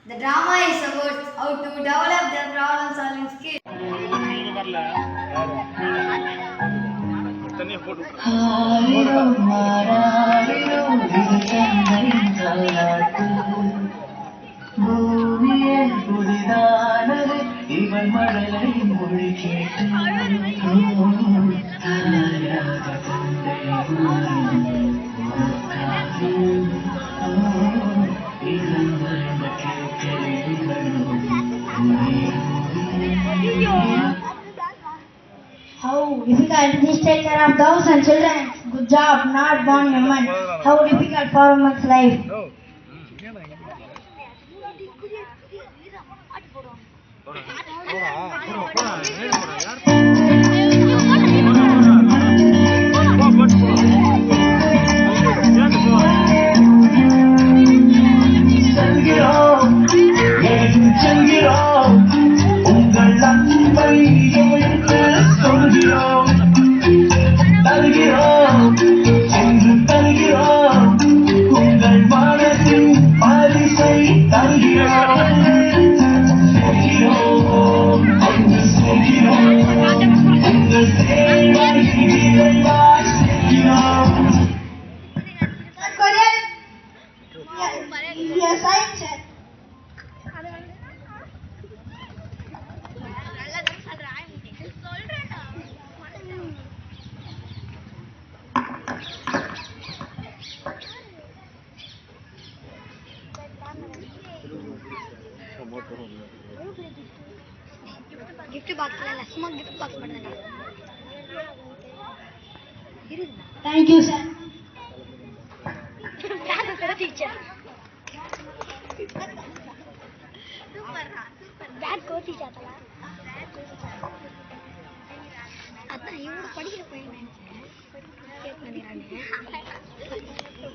The drama is about how to develop their problem solving skills. இவள் மழலை மொழி கேட்டு How difficult it is to take care of thousands children. Good job, not born woman. How difficult for woman's life. Gift box la small gift box பண்ணடா. Thank you, sir. Teacher. Bad coach teacher. அதான் இவங்க படிக்கிற பையன் gate பண்ணிறானே.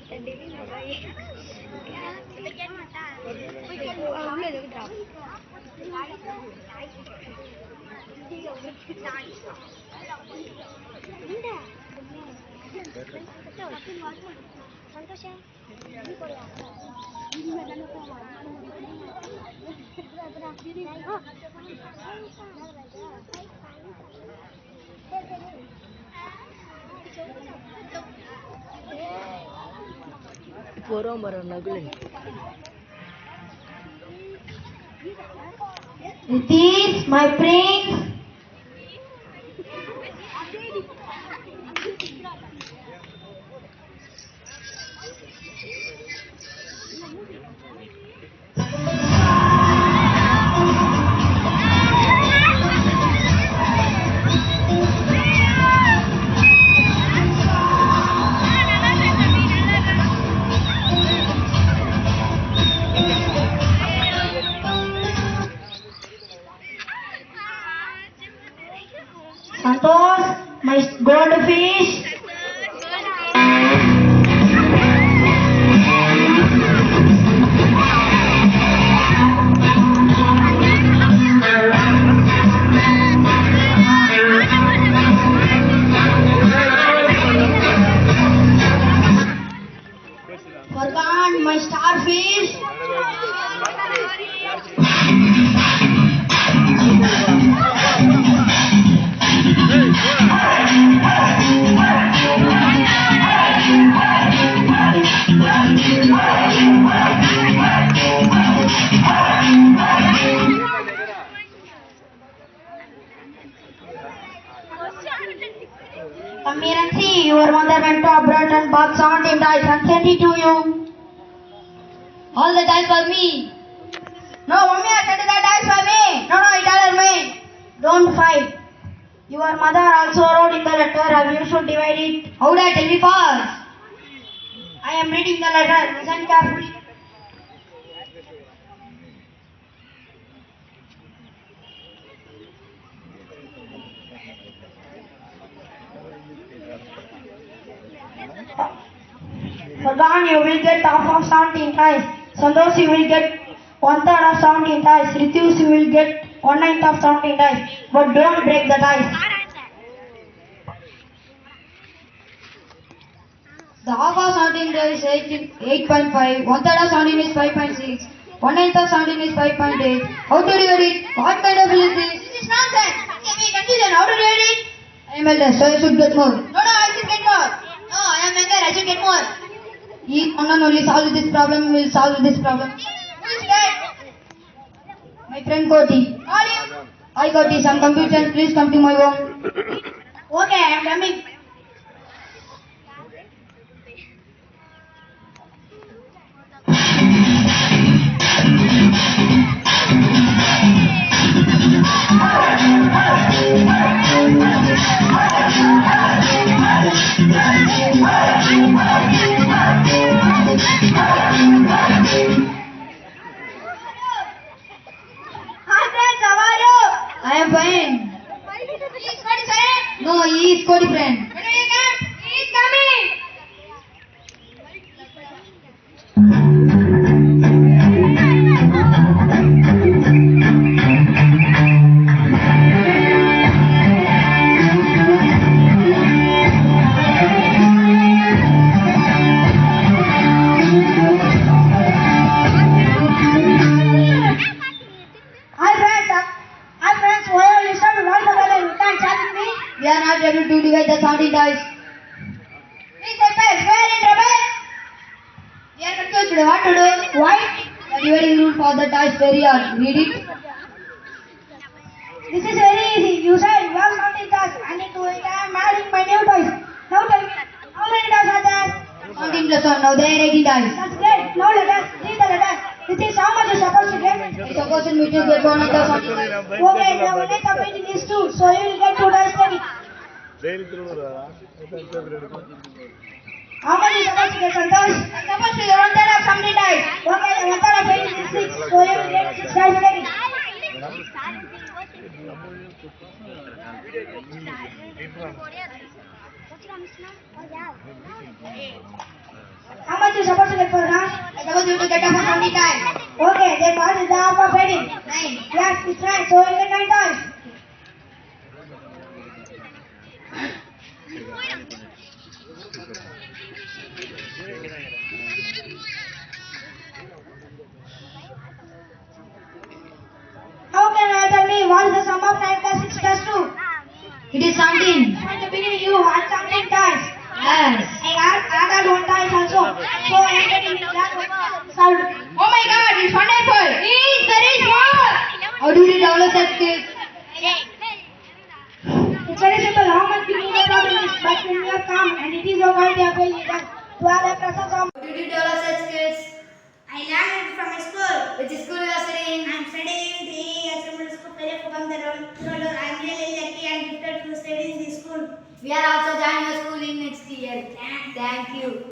Delivery போய் gate மாட்டா. உள்ள எடுத்துடா. ಸಂತೋಷ ಬರೋ ನಗುಲಿ It is my prince. Santosh, my goldfish. Fargan, my starfish. Come here and see. Your mother went to abroad and bought 17 dice and sent it to you. All the time for me. No, mommy, I said that dice for me. No, it all are mine. Don't fight. Your mother also wrote in the letter and you should divide it. How did I tell me fast? I am reading the letter. Listen carefully. Fargan, you will get half of 17 dice. Santosh, you will get 1/3 of 17 dice. Rithus, you will get 1/9 of 17 dice. But don't break the dice. The half of 17 is 8.5. 1/3 of 17 is 5.6. 1/9 of 17 is 5.8. How to divide it? What kind of bill is this? This is nonsense. Okay, we confusion. How to divide it? I am eldest, so I should get more. No, I should get more. No, I am younger. I should get more. He and only solve this problem will solve this problem. Who is that? My friend Koti. Call him. I got some computers. Please come to my home. Okay, I am coming. Hi friends, how are you? I am fine. Please, what is it? No, he is Koti friend. When will you come? He is coming. Hi friends, why are you starting all together? You can't challenge me. We are not able to divide the 17 dice. Please help us. We are in trouble. We are confused. What to do? Why? The dividing rule for the dice very hard. Read it. This is very easy. You said you have 17 toys. I need to I'm adding my new toys. Now tell me, how many toys are there? 17 plus 1. Now there are 18 dice. That's great. Now let us read the letter. This is how much you're supposed to get. I suppose in meeting get one of the 17 dice. Okay, the unit of meeting is 2. So you will get 2 toys ready. How many you supposed to get some toys? I'm supposed to get 1/3 of 17 toys. Okay, the 1/3 of 18 is 6. So you will get 6 toys ready. How much you supposed to get for lunch? I suppose you to get up 17 dice. Okay, then what is the half of 18? 9. Yes, it's 9. So you get 9 toys. How can you tell me what is the sum of 9 plus 6 plus 2? It is 17. At the beginning you had 17 toys. Yes. I added 1 toys also. So I am getting that solved. Oh my god, it's wonderful. He is very small. How do you develop that skill? It's very simple. How much you need a problem is, but when you are calm and it is your quality of failure that to have a presence of. How did you develop such skills? I learned it from my school. Which school you are studying? I am studying the Assembly School, Periyapugam, the road. I am really lucky and gifted to study in this school. We are also joining your school in next year. Thank you.